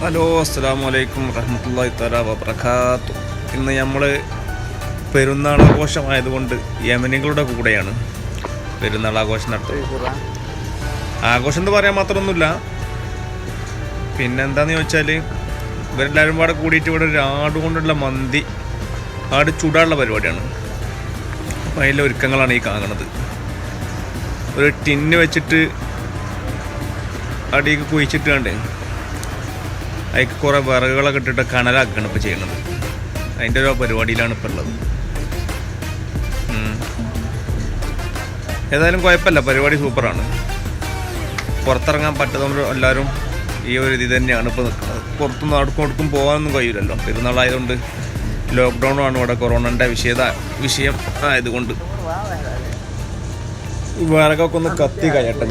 Hello, അസ്സലാമു അലൈക്കും വറഹ്മത്തുള്ളാഹി തആല വബറകാതുഹു. ഇന്ന് നമ്മൾ പെരുന്നാൾ ആഘോഷമായതുകൊണ്ട് യമനികളുടെ കൂടെയാണ് പെരുന്നാൾ ആഘോഷം നടത്തുന്നത്. ആഘോഷം എന്ന് പറയാൻ മാത്രമൊന്നുമില്ല. പിന്നെന്താണെന്ന് ചോദിച്ചാൽ ഇവരെല്ലാവരും പാടെ കൂടിയിട്ട് ഇവിടെ ഒരു ആട് കൊണ്ടുള്ള മന്തി, ആട് ചുടാനുള്ള പരിപാടിയാണ്. അപ്പം അതിലെ ഒരുക്കങ്ങളാണ് ഈ കാണുന്നത്. ഒരു ടിന്ന് വെച്ചിട്ട് അടിയൊക്കെ കുഴിച്ചിട്ട് കണ്ടേ അതിക്ക് കുറേ വിറകുകളൊക്കെ ഇട്ടിട്ട് കനലാക്കുകയാണ് ഇപ്പോൾ ചെയ്യുന്നത്. അതിൻ്റെ ഒരു പരിപാടിയിലാണ് ഇപ്പോൾ ഉള്ളത്. ഏതായാലും കുഴപ്പമില്ല, പരിപാടി സൂപ്പറാണ്. പുറത്തിറങ്ങാൻ പറ്റുന്നതുകൊണ്ട് എല്ലാവരും ഈ ഒരു ഇത് തന്നെയാണ് ഇപ്പോൾ നിൽക്കുന്നത്. പുറത്തൊന്നും അടുക്കും പോകാനൊന്നും കഴിയില്ലല്ലോ, പെരുന്നാളായതുകൊണ്ട്. ലോക്ക്ഡൗണാണ് ഇവിടെ, കൊറോണൻ്റെ വിഷയം ആയതുകൊണ്ട്. ഈ വിറകൊക്കെ ഒന്ന് കത്തി കഴിയട്ടെ,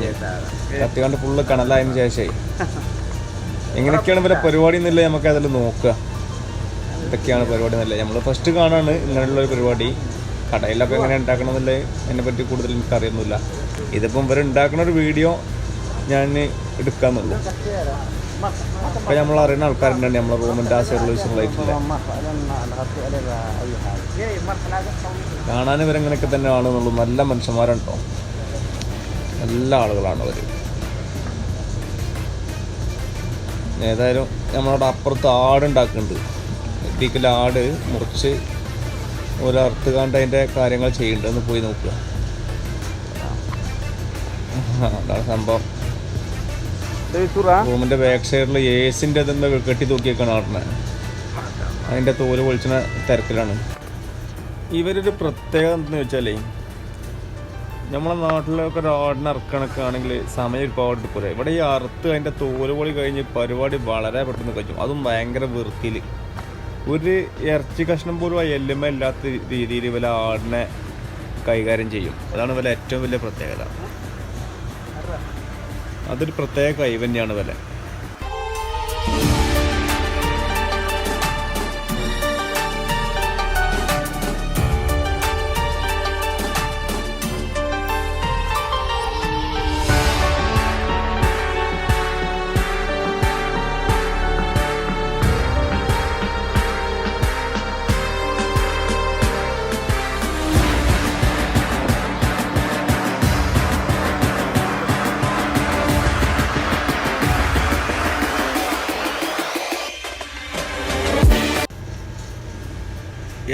കത്തി കണ്ട് ഫുള്ള് കനലായതിന് ശേഷമായി എങ്ങനെയൊക്കെയാണ് ഇവരെ പരിപാടി എന്നില്ല നമുക്ക് അതിൽ നോക്കുക. ഇതൊക്കെയാണ് പരിപാടി എന്നല്ലേ നമ്മൾ ഫസ്റ്റ് കാണാണ് ഇങ്ങനെയുള്ളൊരു പരിപാടി. കടയിലൊക്കെ എങ്ങനെ ഉണ്ടാക്കണമെന്നില്ല അതിനെപ്പറ്റി കൂടുതൽ എനിക്കറിയുന്നില്ല. ഇതിപ്പം ഇവർ ഉണ്ടാക്കുന്ന ഒരു വീഡിയോ ഞാൻ എടുക്കാമെന്നുള്ളൂ. അപ്പം നമ്മൾ അറിയുന്ന ആൾക്കാരുണ്ടാണ് നമ്മളെ റൂമിൻ്റെ ആ സൈഡിൽ വിഷയങ്ങളായിട്ടില്ല. കാണാൻ ഇവരെങ്ങനെയൊക്കെ തന്നെ ആണെന്നുള്ളൂ. നല്ല മനുഷ്യന്മാരുണ്ടോ, നല്ല ആളുകളാണ് അവർ. ഏതായാലും നമ്മളവിടെ അപ്പുറത്ത് ആടുണ്ടാക്കുന്നുണ്ട്. ഇടിക്കൽ ആട് മുറിച്ച് ഒരറുത്ത് കണ്ട് അതിൻ്റെ കാര്യങ്ങൾ ചെയ്യുന്നുണ്ട്. ഒന്ന് പോയി നോക്കുക. അതാണ് സംഭവം. റൂമിൻ്റെ ബാക്ക് സൈഡിൽ ഏസിൻ്റെ അതെന്താ കെട്ടി തൂക്കിയേക്കാണ് ആടിനെ. അതിൻ്റെ തോല് പൊളിച്ചുന്ന തിരക്കിലാണ്. ഇവരൊരു പ്രത്യേകത എന്താണെന്ന് വെച്ചാലേ, നമ്മളെ നാട്ടിലൊക്കെ ഒരു ആടിനെ ഇറക്കണൊക്കെ ആണെങ്കിൽ സമയം ഒരുപാട് എടുക്കില്ല. ഇവിടെ ഈ അറുത്ത് അതിൻ്റെ തോല് പൊളി കഴിഞ്ഞ് പരിപാടി വളരെ പെട്ടെന്ന് കഴിയും. അതും ഭയങ്കര വൃത്തിയിൽ. ഒരു ഇറച്ചി കഷ്ണം പോലും ആ എല്ലുമ ഇല്ലാത്ത രീതിയിൽ ഇവരെ ആടിനെ കൈകാര്യം ചെയ്യും. അതാണ് ഇവരെ ഏറ്റവും വലിയ പ്രത്യേകത. അതൊരു പ്രത്യേക കഴിവ് തന്നെയാണ് ഇവരെ.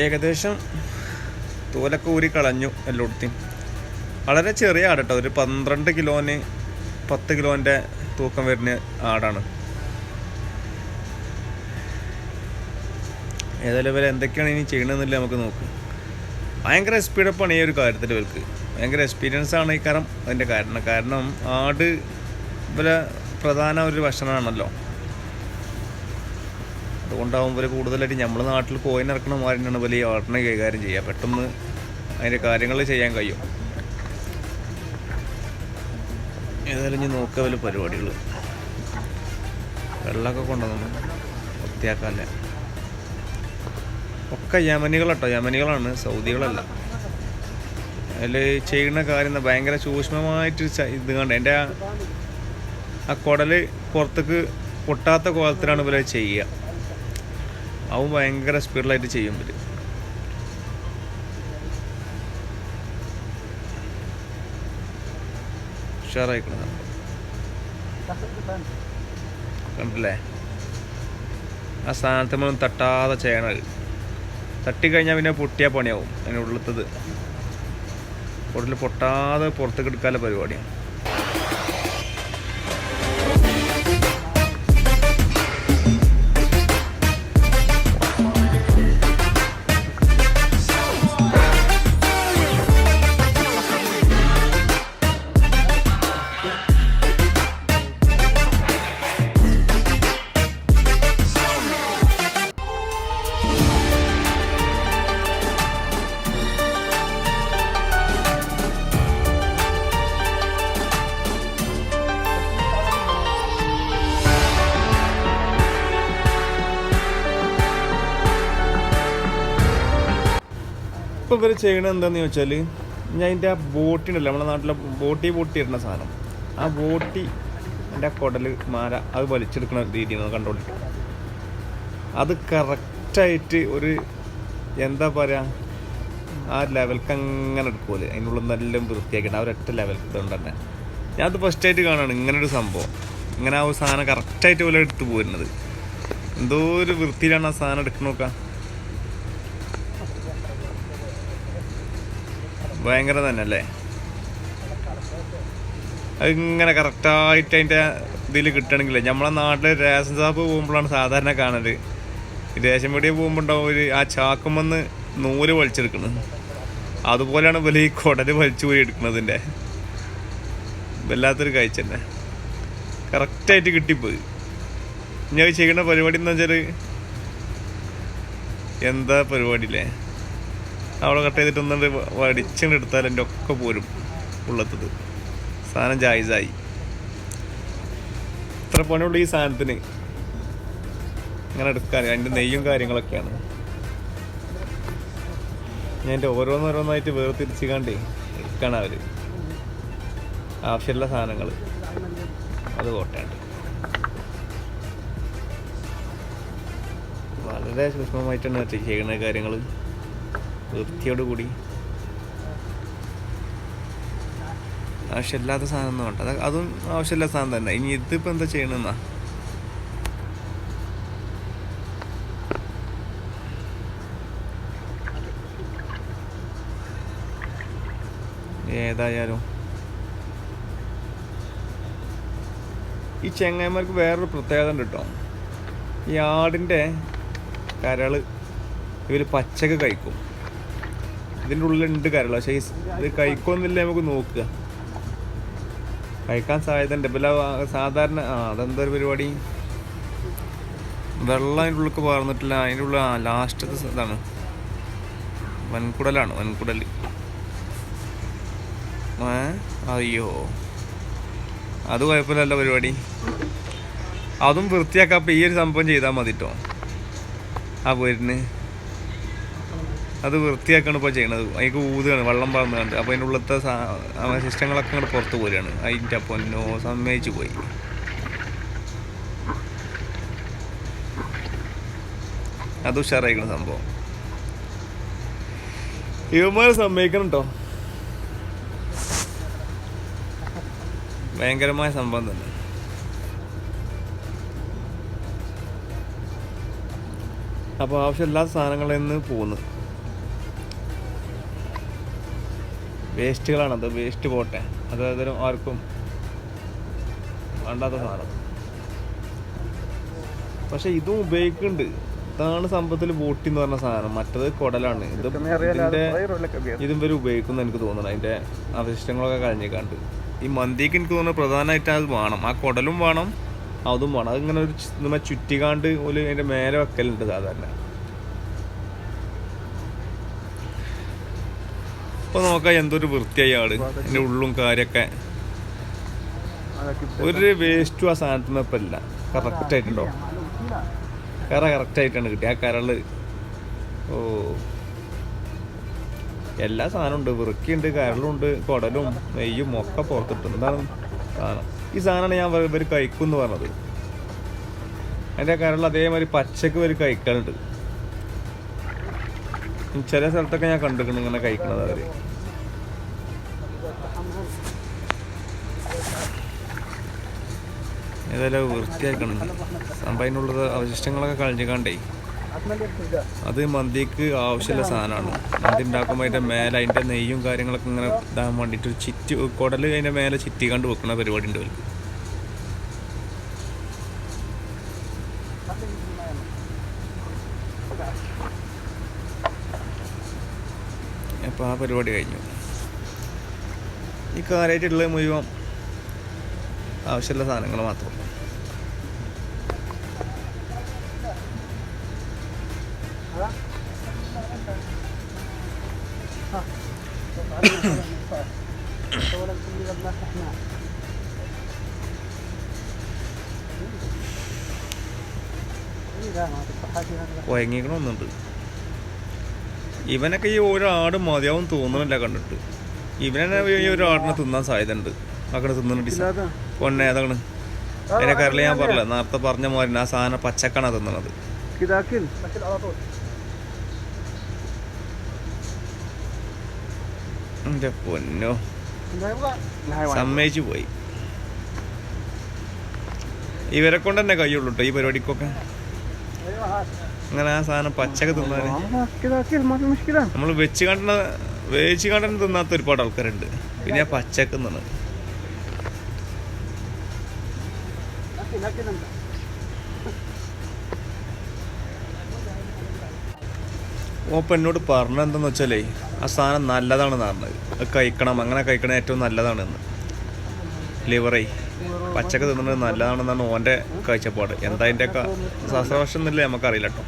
ഏകദേശം തോലൊക്കെ ഊരി കളഞ്ഞു എല്ലായിടത്തും. വളരെ ചെറിയ ആട് കേട്ടോ, ഒരു 12 കിലോന് 10 കിലോൻ്റെ തൂക്കം വരുന്ന ആടാണ്. ഏതായാലും ഇവരെ എന്തൊക്കെയാണ് ഇനി ചെയ്യണമെന്നില്ല നമുക്ക് നോക്കാം. ഭയങ്കര സ്പീഡപ്പാണ് ഈ ഒരു കാര്യത്തിൽ. ഇവർക്ക് ഭയങ്കര എക്സ്പീരിയൻസാണ് ഈ അതിൻ്റെ കാരണം ആട് ഇവരെ പ്രധാന ഒരു ഭക്ഷണമാണല്ലോ. അതുകൊണ്ടാവും ഇവർ കൂടുതലായിട്ട് നമ്മൾ നാട്ടിൽ കോയിൻ ഇറക്കണ മാറിയാണ് വലിയ ആട്ടിനെ കൈകാര്യം ചെയ്യുക. പെട്ടെന്ന് അതിൻ്റെ കാര്യങ്ങൾ ചെയ്യാൻ കഴിയും. ഏതായാലും ഇനി നോക്കുക വലിയ പരിപാടികൾ. വെള്ളമൊക്കെ കൊണ്ടുവന്നു വൃത്തിയാക്കാല്ലേ. ഒക്കെ യമനികളട്ടോ, യമനികളാണ്, സൗദികളല്ല. അതിൽ ചെയ്യുന്ന കാര്യം ഭയങ്കര സൂക്ഷ്മമായിട്ട് ഇത് കണ്ട് എൻ്റെ ആ കുടൽ പുറത്തേക്ക് പൊട്ടാത്ത കോലത്തിലാണ് ഇവരെ ചെയ്യുക. അവൻ ഭയങ്കര സ്പീഡിലായിട്ട് ചെയ്യും ഇവർ. ഉഷാറായിക്കണം കണ്ടില്ലേ. ആ സ്ഥാനത്ത് നമ്മൾ തട്ടാതെ ചെയ്യണത്. തട്ടിക്കഴിഞ്ഞാൽ പിന്നെ പൊട്ടിയാൽ പണിയാവും. അതിനുള്ളിലത്തത് കൂടുതൽ പൊട്ടാതെ പുറത്തേക്ക് എടുക്കാനുള്ള പരിപാടിയാണ്. ഇപ്പോൾ ഇവർ ചെയ്യണത് എന്താണെന്ന് ചോദിച്ചാൽ, ഞാൻ അതിൻ്റെ ആ ബോട്ടിയുണ്ടല്ലോ, നമ്മുടെ നാട്ടിലെ ബോട്ടി ഇടുന്ന സാധനം, ആ ബോട്ടി എൻ്റെ കുടൽ മാല അത് വലിച്ചെടുക്കുന്ന രീതിയാണ് കണ്ടുകൊണ്ടിട്ട്. അത് കറക്റ്റായിട്ട് ഒരു എന്താ പറയുക ആ ലെവൽക്ക് അങ്ങനെ എടുക്കുമല്ലേ, അതിനുള്ള നല്ല വൃത്തിയാക്കിയിട്ട് ആ ഒരൊറ്റ ലെവൽക്ക് ഇതുകൊണ്ട് തന്നെ. ഞാനത് ഫസ്റ്റായിട്ട് കാണുകയാണ് ഇങ്ങനൊരു സംഭവം. ഇങ്ങനെ ആ ഒരു സാധനം കറക്റ്റായിട്ട് പോലെ എടുത്ത് പോരുന്നത്. എന്തോ ഒരു വൃത്തിയിലാണ് ആ സാധനം എടുക്കണ നോക്കാം. ഭയങ്കര തന്നെ അല്ലേ. അതിങ്ങനെ കറക്റ്റായിട്ട് അതിൻ്റെ ഇതിൽ കിട്ടണമെങ്കിലേ നമ്മളെ നാട്ടിൽ റേഷൻ ഷോപ്പ് പോകുമ്പോഴാണ് സാധാരണ കാണല്. റേഷൻ പീടിക പോകുമ്പോൾ ഉണ്ടാവും ഒരു ആ ചാക്കുമെന്ന് നൂല് വലിച്ചെടുക്കുന്നത്. അതുപോലെയാണ് വലിയ ഈ കുടല് വലിച്ചു പോയി എടുക്കുന്നതിൻ്റെ. വല്ലാത്തൊരു കാഴ്ച തന്നെ. കറക്റ്റായിട്ട് കിട്ടിപ്പോയി. ഞാൻ ചെയ്യുന്ന പരിപാടി എന്ന് വെച്ചാൽ എന്താ പരിപാടിയില്ലേ, അവിടെ കട്ട് ചെയ്തിട്ട് ഒന്നുകൊണ്ട് വടിച്ചുകൊണ്ട് എടുത്താൽ എൻ്റെ ഒക്കെ പോരും ഉള്ളത്തത്. സാധനം ജായിസായി. ഇത്ര പണിയുള്ള ഈ സാധനത്തിന് ഇങ്ങനെ എടുക്കാൻ അതിൻ്റെ നെയ്യും കാര്യങ്ങളൊക്കെയാണ്. ഞാൻ എൻ്റെ ഓരോന്നോരോന്നായിട്ട് വേർതിരിച്ചുകാണ്ടേ എടുക്കാണ് അവർ. ആവശ്യമുള്ള സാധനങ്ങൾ അത് കോട്ടയുണ്ട്. വളരെ സൂക്ഷ്മമായിട്ടാണ് ചെയ്യുന്ന കാര്യങ്ങൾ, വൃത്തിയോടുകൂടി. ആവശ്യമില്ലാത്ത സാധനം ഒന്നും വേണ്ട. അതും ആവശ്യമില്ലാത്ത സാധനം തന്നെ. ഇനി ഇതിപ്പോൾ എന്താ ചെയ്യണമെന്നാ ഏതായാലും ഈ ചെങ്ങായിമാർക്ക് വേറൊരു പ്രത്യേകത ഉണ്ട് കേട്ടോ. ഈ ആടിൻ്റെ കരൾ ഇവർ പച്ചക്ക് കഴിക്കും. ഇതിൻ്റെ ഉള്ളിലുണ്ട് കരൾ, പക്ഷേ ഇത് കഴിക്കുമെന്നില്ല. നമുക്ക് നോക്കുക, കഴിക്കാൻ സാധ്യത ഉണ്ട്. പിന്നെ സാധാരണ അതെന്താ ഒരു പരിപാടി, വെള്ളം അതിൻ്റെ ഉള്ളിലേക്ക് പാർന്നിട്ടില്ല. അതിൻ്റെ ഉള്ളിൽ ലാസ്റ്റത്തെ ഇതാണ് വൻകുടലാണ്, വൻകുടൽ. അയ്യോ, അത് കുഴപ്പമില്ലല്ലോ പരിപാടി. അതും വൃത്തിയാക്കാം. അപ്പം ഈ ഒരു സംഭവം ചെയ്താൽ മതി കേട്ടോ. ആ പോരിന് അത് വൃത്തിയാക്കാണ് ഇപ്പോൾ ചെയ്യണത്. അതിലേക്ക് ഊതുകയാണ്, വെള്ളം പറന്ന് കണ്ട്. അപ്പോൾ അതിൻ്റെ ഉള്ളത്തെ അവശിഷ്ടങ്ങളൊക്കെ അങ്ങോട്ട് പുറത്ത് പോരുകയാണ്. അതിൻ്റെ പൊന്നോ സമ്മതിച്ചു പോയി. അത് ഉഷാറായിക്കണം സംഭവം. ഇവന്മാരെ സമ്മതിക്കണം കേട്ടോ. ഭയങ്കരമായ സംഭവം തന്നെ. അപ്പോൾ ആവശ്യമില്ലാത്ത സാധനങ്ങളിൽ നിന്ന് പോകുന്നു. വേസ്റ്റുകളാണത്. വേസ്റ്റ് പോട്ടെ, അതായത് ആർക്കും വേണ്ടാത്ത സാധനം. പക്ഷെ ഇതും ഉപയോഗിക്കുന്നുണ്ട്. ഇതാണ് സംഭവത്തിൽ ബോട്ടി എന്ന് പറഞ്ഞ സാധനം. മറ്റത് കുടലാണ്. ഇതും വരെ ഉപയോഗിക്കുന്നു എനിക്ക് തോന്നുന്നു. അതിൻ്റെ അവശിഷ്ടങ്ങളൊക്കെ കഴിഞ്ഞേക്കാണ്ട് ഈ മന്തിക്ക് എനിക്ക് തോന്നുന്നു പ്രധാനമായിട്ട് അത് വേണം. ആ കുടലും വേണം, അതും വേണം. അതിങ്ങനെ ഒരു നമ്മൾ ചുറ്റിക്കാണ്ട് ഒരു അതിൻ്റെ മേലെ വെക്കലുണ്ട് സാധാരണ. അപ്പോൾ നോക്കാം എന്തൊരു വൃത്തിയായി ആള്. അതിൻ്റെ ഉള്ളും കാര്യമൊക്കെ ഒരു വേസ്റ്റും ആ സാധനത്തിന് ഇപ്പം ഇല്ല. കറക്റ്റായിട്ടുണ്ടോ? കറക്റ്റായിട്ടാണ് കിട്ടിയത് ആ കരള്. ഓ, എല്ലാ സാധനവും ഉണ്ട്. വൃക്കിയുണ്ട്, കരളുണ്ട്, കുടലും നെയ്യും ഒക്കെ പുറത്തിട്ട്. എന്താണ് സാധനം? ഈ സാധനമാണ് ഞാൻ ഇവർ കഴിക്കും എന്ന് പറഞ്ഞത്. അതിൻ്റെ കരൾ അതേമാതിരി പച്ചക്ക് ഇവർ കഴിക്കാനുണ്ട്. ചില സ്ഥലത്തൊക്കെ ഞാൻ കണ്ടിട്ടുണ്ട് ഇങ്ങനെ കഴിക്കണത് അവർ. ഏതായാലും വൃത്തിയാക്കണമെങ്കിൽ സംഭവം അതിനുള്ളത് അവശിഷ്ടങ്ങളൊക്കെ കളഞ്ഞിക്കാണ്ടേ. അത് മന്തിക്ക് ആവശ്യമുള്ള സാധനമാണ്. മന്തി ഉണ്ടാക്കുമ്പോൾ അതിൻ്റെ മേലെ അതിൻ്റെ നെയ്യും കാര്യങ്ങളൊക്കെ ഇങ്ങനെ ഇതാകാൻ വേണ്ടിയിട്ട് ചിറ്റി കുടൽ അതിൻ്റെ മേലെ ചിറ്റി കണ്ട് വെക്കുന്ന പരിപാടി ഉണ്ട് അവർക്ക്. അപ്പോൾ ആ പരിപാടി കഴിഞ്ഞു. ഈ കാര്യമായിട്ടുള്ളത് മുഴുവൻ ആവശ്യമുള്ള സാധനങ്ങൾ മാത്രം. കുഴങ്ങിക്കണമെന്നുണ്ട്. ഇവനൊക്കെ ഈ ഒരാട് മതിയാവും തോന്നുന്നില്ല കണ്ടിട്ട്. ഇവനെ ഈ ഒരു ആടിനെ തിന്നാൻ സാധ്യത ഉണ്ട്. അങ്ങനെ തിന്നുന്നുണ്ട് പൊന്നെ. അതാണ് അതിന്റെ കറിൽ ഞാൻ പറഞ്ഞില്ല, നേരത്തെ പറഞ്ഞ പോലെ ആ സാധനം പച്ചക്കാണ് തിന്നണത്. എന്റെ പൊന്നോ, സമ്മതിച്ചു പോയി. ഇവരെ കൊണ്ട് തന്നെ കഴിയുള്ളൂ കേട്ടോ ഈ പരിപാടിക്കൊക്കെ. അങ്ങനെ ആ സാധനം പച്ചക്ക് തിന്നാന് നമ്മൾ വെച്ച് കണ്ടന തിന്നാത്ത ഒരുപാട് ആൾക്കാരുണ്ട്. പിന്നെ ആ പച്ചക്ക് തിന്നണത് ഓപ്പം എന്നോട് പറഞ്ഞെന്താന്ന് വെച്ചാലേ ആ സാധനം നല്ലതാണെന്ന് പറഞ്ഞത്. അത് കഴിക്കണം, അങ്ങനെ കഴിക്കണം, ഏറ്റവും നല്ലതാണെന്ന്. ലിവറേ പച്ചക്ക് തിന്നുന്നത് നല്ലതാണെന്നാണ് ഓൻ്റെ കാഴ്ചപ്പാട്. എന്താ അതിൻ്റെയൊക്കെ ശാസ്ത്രവശം എന്നില്ല നമുക്കറിയില്ല കേട്ടോ.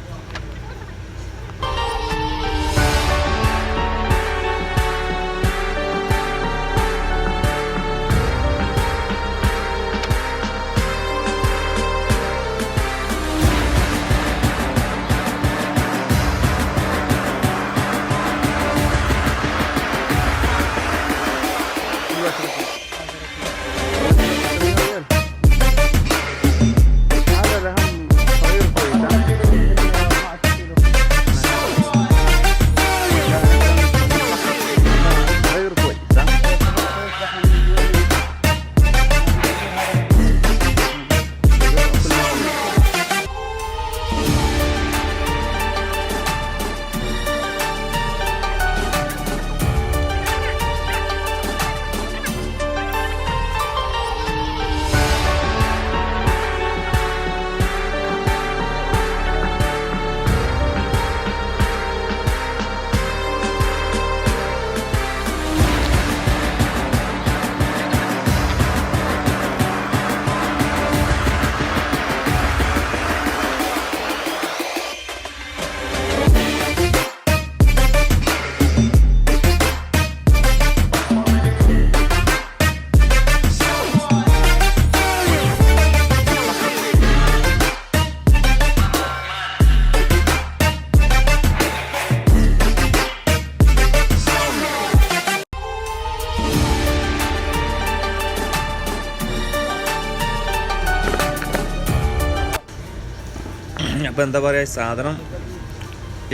അപ്പോൾ എന്താ പറയുക, സാധനം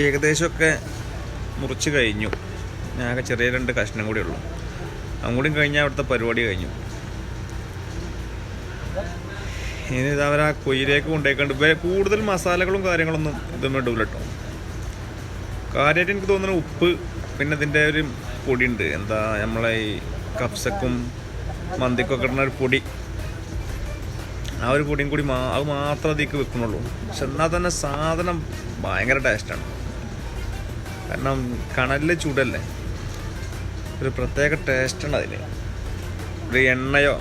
ഏകദേശമൊക്കെ മുറിച്ച് കഴിഞ്ഞു. ഞാനൊക്കെ ചെറിയ 2 കഷ്ണം കൂടി ഉള്ളൂ. അതും കൂടി കഴിഞ്ഞാൽ അവിടുത്തെ പരിപാടി കഴിഞ്ഞു. ഇനി ഇതവർ ആ കൊയിലേക്ക് കൊണ്ടുപോയിക്കൊണ്ട് കൂടുതൽ മസാലകളും കാര്യങ്ങളൊന്നും ഇതൊന്നും ഇടൂല കേട്ടോ. കാര്യമായിട്ട് എനിക്ക് തോന്നുന്നത് ഉപ്പ്, പിന്നെ ഇതിൻ്റെ ഒരു പൊടിയുണ്ട്, എന്താ നമ്മളെ ഈ കപ്സക്കും മന്തിക്കൊക്കെ ഇടുന്ന ഒരു പൊടി, ആ ഒരു പൊടിയും കൂടി അത് മാത്രം അതിലേക്ക് വെക്കുന്നുള്ളൂ. പക്ഷെ എന്നാൽ തന്നെ സാധനം ഭയങ്കര ടേസ്റ്റാണ്. കാരണം കനലിൽ ചൂടല്ലേ, ഒരു പ്രത്യേക ടേസ്റ്റാണ് അതിന്. ഒരു എണ്ണയോ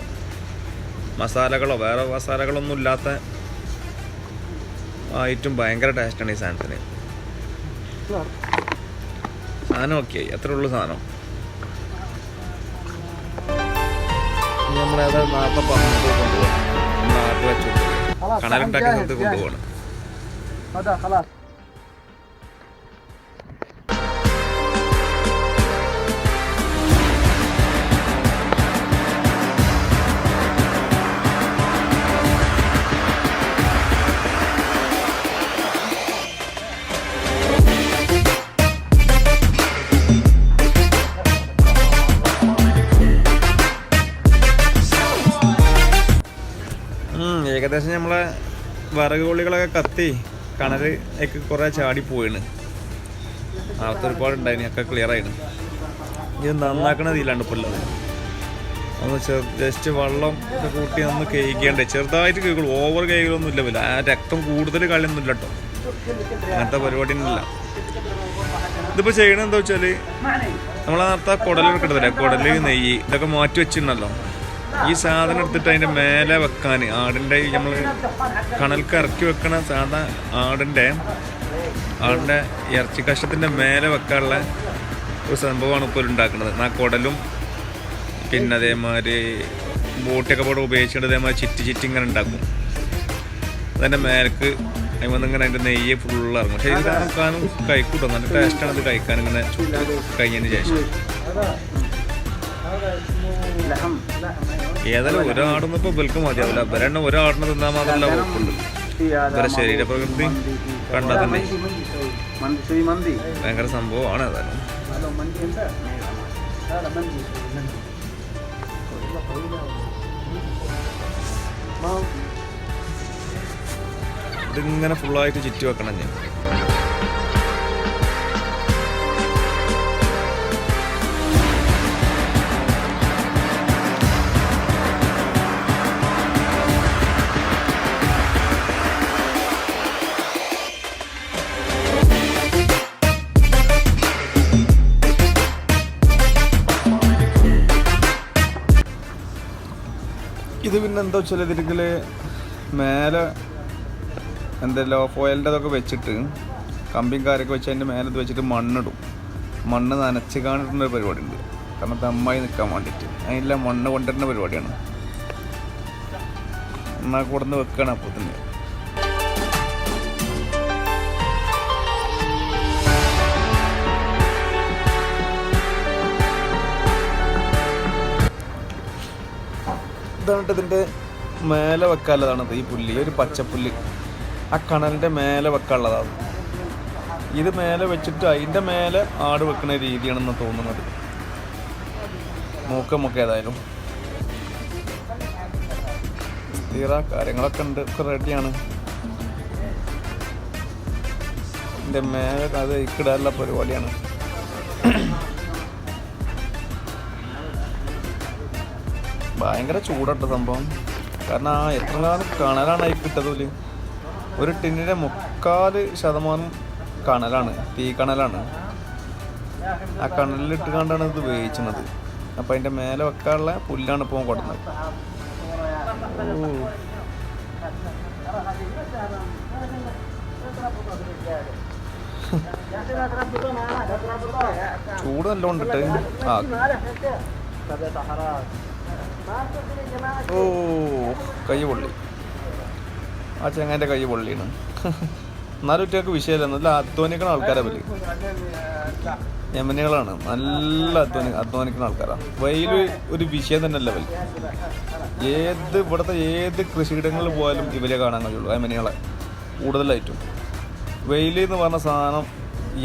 മസാലകളോ വേറെ മസാലകളൊന്നും ഇല്ലാത്ത ആയിട്ടും ഭയങ്കര ടേസ്റ്റാണ് ഈ സാധനത്തിന്. സാധനം ഓക്കെ, അത്രേ ഉള്ളൂ സാധനം. നമ്മളേതാ നേരത്തെ പറഞ്ഞത് കൊണ്ടുപോകാം, നാട്ടിൽ വെച്ചു കണലുണ്ടാക്കിയ സ്ഥലത്ത് കൊണ്ടുപോകണം. ഏകദേശം നമ്മളെ വിറക് കൊള്ളികളൊക്കെ കത്തി കണലേക്ക് കുറേ ചാടിപ്പോയിണ്. അകത്ത് ഒരുപാട് ഉണ്ടായിന്, ഒക്കെ ക്ലിയർ ആയിന്. ഇത് നന്നാക്കണതില്ലാണ്ട് ഇപ്പോൾ ഉള്ളത്. ഒന്ന് ജസ്റ്റ് വെള്ളം ഒക്കെ കൂട്ടി ഒന്ന് കേൾക്കേണ്ടേ, ചെറുതായിട്ട് കേൾക്കുള്ളൂ, ഓവർ കേൾക്കലൊന്നും ഇല്ല. പിന്നെ ആ രക്തം കൂടുതൽ കളിയൊന്നും ഇല്ല കേട്ടോ, അങ്ങനത്തെ പരിപാടിയൊന്നുമില്ല. ഇതിപ്പോൾ ചെയ്യണത് എന്താ വെച്ചാൽ നമ്മൾ നേരത്തെ കുടലൊക്കെ എടുത്തില്ലേ, കുടല് നെയ്യ് ഇതൊക്കെ മാറ്റി വെച്ചിട്ടുണ്ടല്ലോ, ഈ സാധനം എടുത്തിട്ട് അതിൻ്റെ മേലെ വെക്കാൻ, ആടിൻ്റെ നമ്മൾ കണൽക്ക് ഇറക്കി വെക്കണ സാധാ ആടിൻ്റെ ഇറച്ചി കഷ്ണത്തിൻ്റെ മേലെ വെക്കാനുള്ള ഒരു സംഭവമാണ് ഇപ്പോൾ ഉണ്ടാക്കുന്നത്. ആ കുടലും പിന്നെ അതേമാതിരി ബോട്ടിയൊക്കെ കൂടെ ഉപയോഗിച്ചിട്ട് അതേമാതിരി ചിറ്റി ഇങ്ങനെ ഉണ്ടാക്കും. അതിൻ്റെ മേലേക്ക് അതിങ്ങനെ അതിൻ്റെ നെയ്യ് ഫുള്ള് ഇറങ്ങും. പക്ഷേ ഇത് കാണാനും കഴിക്കൂട്ടോ, നല്ല ടേസ്റ്റാണ് ഇത് കഴിക്കാൻ ഇങ്ങനെ കഴിഞ്ഞതിന് ശേഷം. ഏതായാലും ഒരാടൊന്നും ഇപ്പൊ ഇവർക്ക് മതിയാവില്ല. ഇവരെണ്ണം ഒരാടിനെ തിന്നാൻ മാത്രമല്ല കുഴപ്പമുണ്ട്. ഇവരെ ശരീരപ്രകൃതി കണ്ടാൽ തന്നെ ഭയങ്കര സംഭവമാണ്. ഏതായാലും ഇതിങ്ങനെ ഫുള്ളായിട്ട് ചുറ്റി വെക്കണം ഞാൻ. ഇത് പിന്നെ എന്താ വെച്ചാൽ ഇതിൽ മേലെ എന്തല്ലോ ഫോയിലിൻ്റെ അതൊക്കെ വെച്ചിട്ട് കമ്പിയും കാര്യമൊക്കെ വെച്ച് അതിൻ്റെ മേലെ ഇത് വെച്ചിട്ട് മണ്ണിടും. മണ്ണ് നനച്ച് കാണിട്ടുള്ള പരിപാടി ഉണ്ട്. കാരണം ദമ്മായി നിൽക്കാൻ വേണ്ടിയിട്ട് അതിനെല്ലാം മണ്ണ് കൊണ്ടുവരുന്ന പരിപാടിയാണ്. എന്നാൽ കൊടുന്ന് വെക്കുകയാണ്. അപ്പോൾ തന്നെ ഇതാണിട്ട് ഇതിൻ്റെ മേലെ വെക്കാനുള്ളതാണത്. ഈ പുല്ല്, ഒരു പച്ചപ്പുല്ല് ആ കണലിൻ്റെ മേലെ വെക്കാനുള്ളതാണ്. ഇത് മേലെ വെച്ചിട്ട് അതിൻ്റെ മേലെ ആട് വെക്കുന്ന രീതിയാണെന്ന് തോന്നുന്നത്. നോക്കമൊക്കെ ഏതായാലും തീറ കാര്യങ്ങളൊക്കെ ഉണ്ട്, ഒക്കെ റെഡിയാണ്. ഇതിൻ്റെ മേലെ അത് ഇക്കിടാനുള്ള പരിപാടിയാണ്. ഭയങ്കര ചൂടട്ട സംഭവം. കാരണം ആ എത്ര കാലം കണലാണ് അതിൽ കിട്ടതിൽ. ഒരു ടിന്നിൻ്റെ 3/4% കണലാണ്, തീ കണലാണ്. ആ കണലിലിട്ട് കണ്ടാണ് ഇത് വേവിച്ചത്. അപ്പം അതിൻ്റെ മേലെ വെക്കാനുള്ള പുല്ലാണ് ഇപ്പോൾ കൊടുക്കുന്നത്. ചൂട് നല്ലോണം ഇട്ട് ഓ കൈ പൊള്ളി. ആ ചെങ്ങാൻ്റെ കൈ പൊള്ളിയാണ്. എന്നാലും ഒറ്റയ്ക്ക് വിഷയമല്ല. നല്ല അധ്വാനിക്കുന്ന ആൾക്കാരാണ് ഇവര്. യമനികളാണ്, നല്ല അധ്വാനിക്കുന്ന ആൾക്കാരാണ്. വെയിൽ ഒരു വിഷയം തന്നെയല്ല ഇവർ. ഇവിടുത്തെ ഏത് കൃഷിയിടങ്ങളിൽ പോയാലും ഇവരെ കാണാൻ കഴിയുള്ളൂ, യമനികളെ കൂടുതലായിട്ടും. വെയിൽ എന്ന് പറഞ്ഞ സാധനം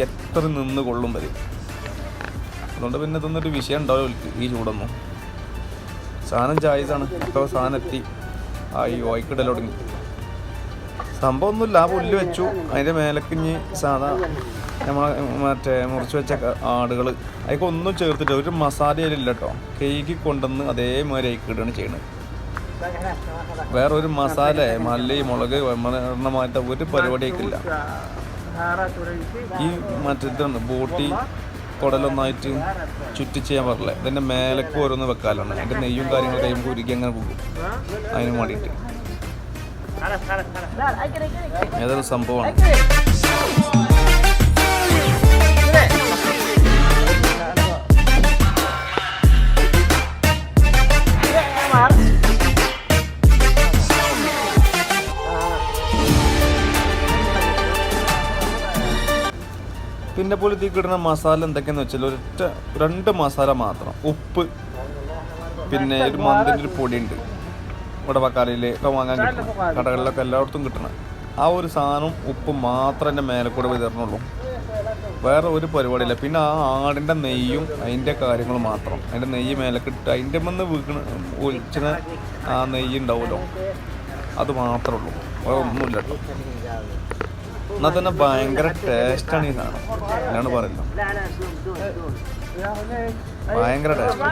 എത്ര നിന്ന് കൊള്ളും വരും. അതുകൊണ്ട് പിന്നെ ഇതൊന്നൊരു വിഷയം ഉണ്ടാവില്ല ഈ ചൂടൊന്നും. സാധനം ചായസാണ്. ഇപ്പോൾ സാധനം എത്തി. ഈ ഓയ്ക്കിടൽ തുടങ്ങി. സംഭവം ഒന്നുമില്ല. ആ പുല്ല് വെച്ചു, അതിൻ്റെ മേലക്കിഞ്ഞ് സാധാ നമ്മൾ മറ്റേ മുറിച്ച് വെച്ച ആടുകൾ അതിലേക്ക് ഒന്നും ചേർത്തിട്ട് ഒരു മസാലയിലില്ല കേട്ടോ. കേക്ക് കൊണ്ടുവന്ന് അതേമാതിരി അയക്കിടുകയാണ് ചെയ്യുന്നത്. വേറെ ഒരു മസാല മല്ലി മുളക് എണ്ണമായിട്ട് ഒരു പരിപാടി ആയിക്കില്ല. ഈ മറ്റേതാണ് ബോട്ടി കുടലൊന്നായിട്ട് ചുറ്റി ചെയ്യാൻ പാടില്ല. ഇതിൻ്റെ മേലക്ക് ഓരോന്ന് വെക്കാലാണ്. അതിൻ്റെ നെയ്യും കാര്യങ്ങളൊക്കെ കഴിയുമ്പോൾ ഉരുക്കി അങ്ങനെ പോകും. അതിന് വേണ്ടിയിട്ട് ഏതൊരു സംഭവമാണ്. പിന്നെ പോലെ ഇതിൽ കിട്ടുന്ന മസാല എന്തൊക്കെയാന്ന് വെച്ചാൽ 2 മസാല മാത്രം. ഉപ്പ്, പിന്നെ ഒരു മന്തിൻ്റെ ഒരു പൊടിയുണ്ട്. ഇവിടെ പക്കാലയിലൊക്കെ വാങ്ങാൻ കിട്ടണം, കടകളിലൊക്കെ എല്ലായിടത്തും കിട്ടണം. ആ ഒരു സാധനം ഉപ്പ് മാത്രം എൻ്റെ മേലെ കൂടെ വിതരണുള്ളൂ. വേറെ ഒരു പരിപാടിയില്ല. പിന്നെ ആ ആടിൻ്റെ നെയ്യും അതിൻ്റെ കാര്യങ്ങൾ മാത്രം. അതിൻ്റെ നെയ്യ് മേലക്കിട്ട് അതിൻ്റെ മുന്ന് ഒഴിച്ചിന ആ നെയ്യ് ഉണ്ടാവുമല്ലോ, അത് മാത്രമേ ഉള്ളൂ. വേറെ ഒന്നുമില്ല കേട്ടോ. എന്നാൽ തന്നെ ഭയങ്കര ടേസ്റ്റാണ് ഈ സാധനം. ഞാണ് പറയുന്നത്, ഭയങ്കര ടേസ്റ്റ്.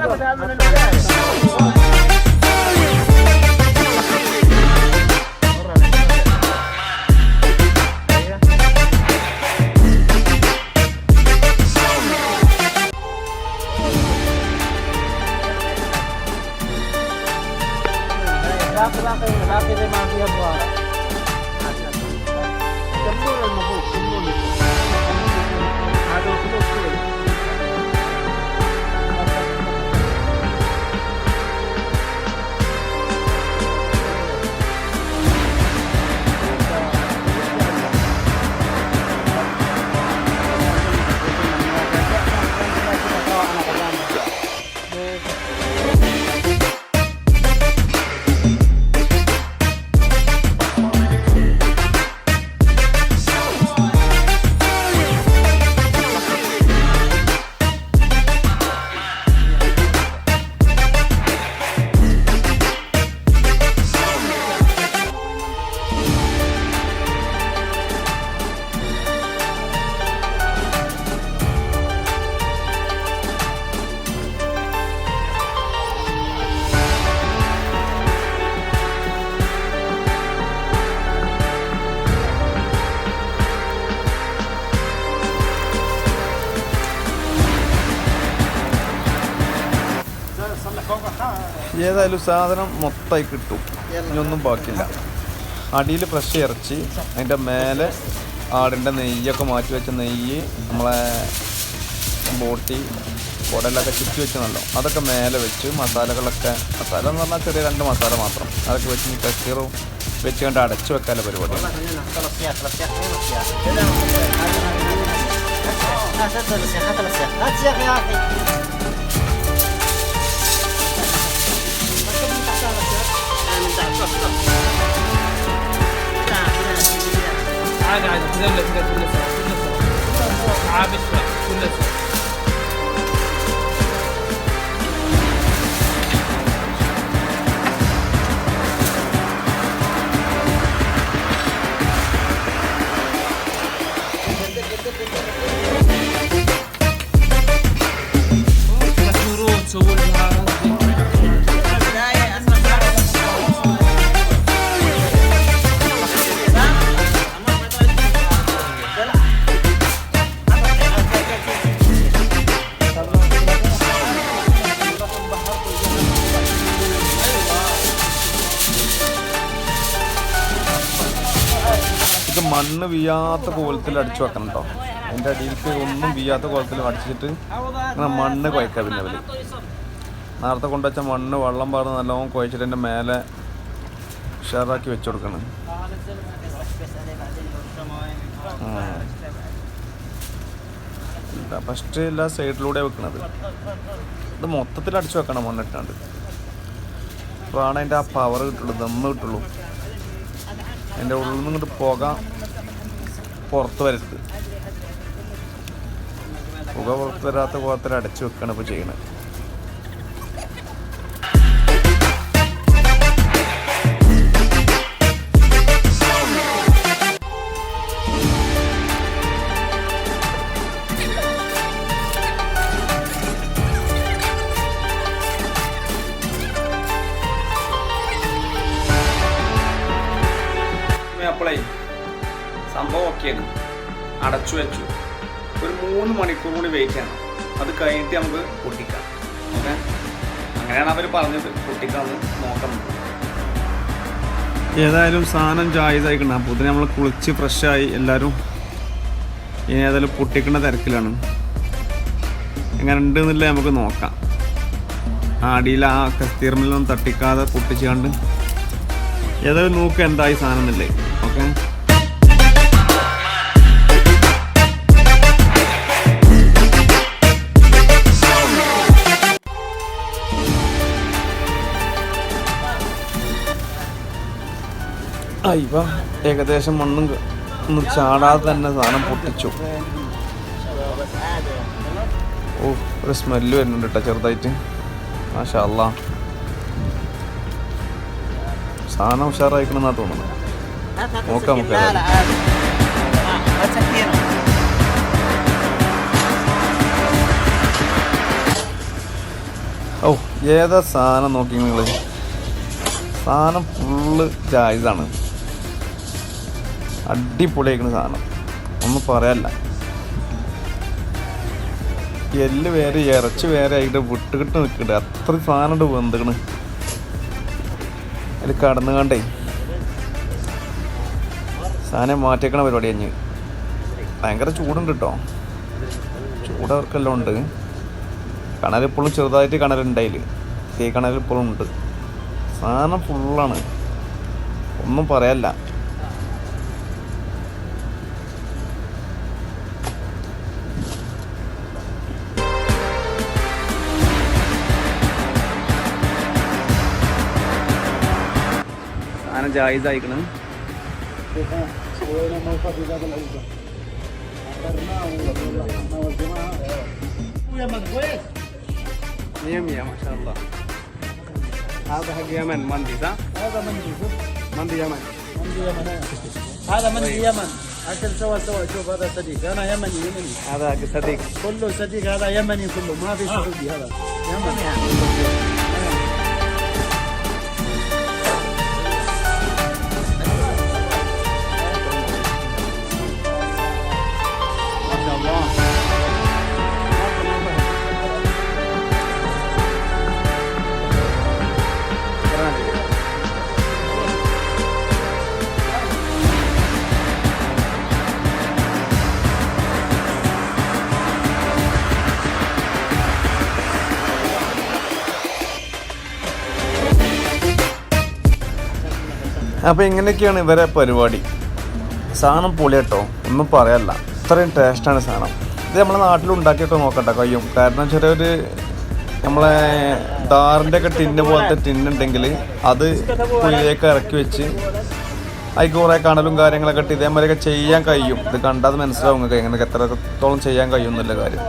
ഏതായാലും സാധനം മൊത്തമായി കിട്ടും, ഇനിയൊന്നും ബാക്കിയില്ല. അടിയിൽ ഫ്രഷ് ഇറച്ചി, അതിൻ്റെ മേലെ ആടിൻ്റെ നെയ്യൊക്കെ മാറ്റി വെച്ച നെയ്യ്, നമ്മളെ ബോട്ടി കുടലൊക്കെ ചുറ്റി വെച്ച് നല്ലോ അതൊക്കെ മേലെ വെച്ച് മസാലകളൊക്കെ, മസാല എന്ന് പറഞ്ഞാൽ ചെറിയ 2 മസാല മാത്രം, അതൊക്കെ വെച്ച് കസ്റ്റീറും വെച്ച് കണ്ട് അടച്ചു വെക്കാനുള്ള പരിപാടി. ഇത് മണ്ണ് വീയാത്ത കോലത്തിൽ അടിച്ചു വെക്കണം കേട്ടോ. അതിൻ്റെ അടിയിലേക്ക് ഒന്നും വീയാത്ത കോലത്തിൽ അടിച്ചിട്ട് അങ്ങനെ മണ്ണ് കുഴക്കുക. പിന്നെ അവർ നേരത്തെ കൊണ്ടുവച്ച മണ്ണ് വെള്ളം പാർന്ന് നല്ലോണം കുഴച്ചിട്ട് എൻ്റെ മേലെ ഉഷാറാക്കി വെച്ച് കൊടുക്കണം. ഫസ്റ്റ് എല്ലാ സൈഡിലൂടെ വെക്കണത്. ഇത് മൊത്തത്തിൽ അടിച്ചു വെക്കണം മണ്ണിട്ടാണ്ട്. അപ്പോഴാണ് അതിൻ്റെ ആ പവർ കിട്ടുള്ളൂ, ദമ്മ് കിട്ടുള്ളൂ. അതിൻ്റെ ഉള്ളിൽ നിന്ന് ഇങ്ങോട്ട് പുക പുറത്ത് വരരുത്. പുക പുറത്ത് വരാത്ത കോലത്തിൽ അടച്ചു വെക്കുകയാണ് ഇപ്പോൾ ചെയ്യണത്. അപ്പോളേ സംഭവം ഒക്കെയാണ്, അടച്ചു വെച്ചു. ഒരു 3 മണിക്കൂർ കൂടി വെയിറ്റ് ചെയ്യണം. അത് കഴിഞ്ഞിട്ട് നമുക്ക് പൊട്ടിക്കാം. ഓക്കെ, അങ്ങനെയാണ് അവർ പറഞ്ഞത്. പൊട്ടിക്കാമെന്ന് നോക്കണം. ഏതായാലും സാധനം ജായിസായിക്കണം. അപ്പോൾ ഇതിന് നമ്മൾ കുളിച്ച് ഫ്രഷായി എല്ലാവരും ഇനി ഏതായാലും പൊട്ടിക്കുന്ന തിരക്കിലാണ്. എങ്ങനെ ഉണ്ടെന്നില്ല നമുക്ക് നോക്കാം. അടിയിൽ ആ കസ്തീർമിലൊന്നും തട്ടിക്കാതെ പൊട്ടിച്ചുകൊണ്ട് ഏതായാലും നോക്കുക എന്തായി സാധനം എന്നില്ലേ. ഓക്കെ, ഇപ്പം ഏകദേശം മണ്ണും ഒന്നും ചാടാതെ തന്നെ സാധനം പൊട്ടിച്ചു. ഓ, ഒരു സ്മെല്ല് വരുന്നുണ്ട് കേട്ടോ ചെറുതായിട്ട്. മാഷാ അല്ലാ, സാധനം ഉഷാറായിക്കണമെന്നാണ് തോന്നുന്നത്. നോക്കാം നമുക്ക്. ഓ, ഏതാ സാധനം നോക്കി നിങ്ങൾ. സാധനം ഫുള്ള് ജായിസാണ്, അടിപൊളിയായിരിക്കുന്ന സാധനം, ഒന്നും പറയാല്ല. എല്ല് വേറെ ഇറച്ചി വേറെ ആയിട്ട് വിട്ടുകിട്ട് നിൽക്കട്ടെ. അത്ര സാധനം വെന്തിക്കണ് അതിൽ കടന്നു കണ്ടേ. സാധനം മാറ്റിയേക്കണ പരിപാടി കഴിഞ്ഞ്. ഭയങ്കര ചൂടുണ്ട് കേട്ടോ, ചൂടവർക്കെല്ലാം ഉണ്ട്. കണലിപ്പോഴും ചെറുതായിട്ട് കണലുണ്ടായില്ല, തീ കണലിപ്പോഴും ഉണ്ട്. സാധനം ഫുള്ളാണ്, ഒന്നും പറയാല്ല. സാധനം ജായിസായിക്കണ്. مية مية ما شاء الله. هذا حق يمن مندي صح؟ هذا مندي، شوف مندي يمن، مندي يمن. هذا مندي يمن عشان سوا شوف هذا صديق انا يمني. هذا صديق كله صديق، هذا يمني كله ما في سعودي. هذا يمني. അപ്പോൾ ഇങ്ങനെയൊക്കെയാണ് ഇവരെ പരിപാടി. സാധനം പൊളിയാട്ടോ, ഒന്നും പറയാനില്ല. ഇത്രയും ടേസ്റ്റാണ് സാധനം. ഇത് നമ്മളെ നാട്ടിൽ ഉണ്ടാക്കിയിട്ട് നോക്കട്ടെ കഴിയും. കാരണം ചെറിയൊരു നമ്മളെ ദാറിൻ്റെ ഒക്കെ ടിന്ന് പോലത്തെ ടിന്നുണ്ടെങ്കിൽ അത് കുഴിയിലേക്ക് ഇറക്കി വെച്ച് അതിൽ കുറേ കണലും കാര്യങ്ങളൊക്കെ ഇട്ട് ഇതേമാതിരിയൊക്കെ ചെയ്യാൻ കഴിയും. ഇത് കണ്ടാൽ മനസ്സിലാവും നിങ്ങൾക്ക് എങ്ങനെ എത്രത്തോളം ചെയ്യാൻ കഴിയും എന്നുള്ള കാര്യം.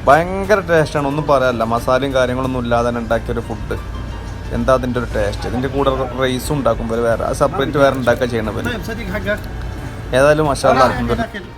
ഭയങ്കര ടേസ്റ്റാണ്, ഒന്നും പറയാനില്ല. മസാലയും കാര്യങ്ങളൊന്നും ഇല്ലാതെ തന്നെ ഉണ്ടാക്കിയൊരു ഫുഡ്. എന്താ അതിൻ്റെ ഒരു ടേസ്റ്റ്. ഇതിൻ്റെ കൂടെ റൈസും ഉണ്ടാക്കും വേറെ, അത് സെപ്പറേറ്റ് വേറെ ഉണ്ടാക്കുക ചെയ്യണ പോലെ. ഏതായാലും മാഷാ അല്ലാഹ്.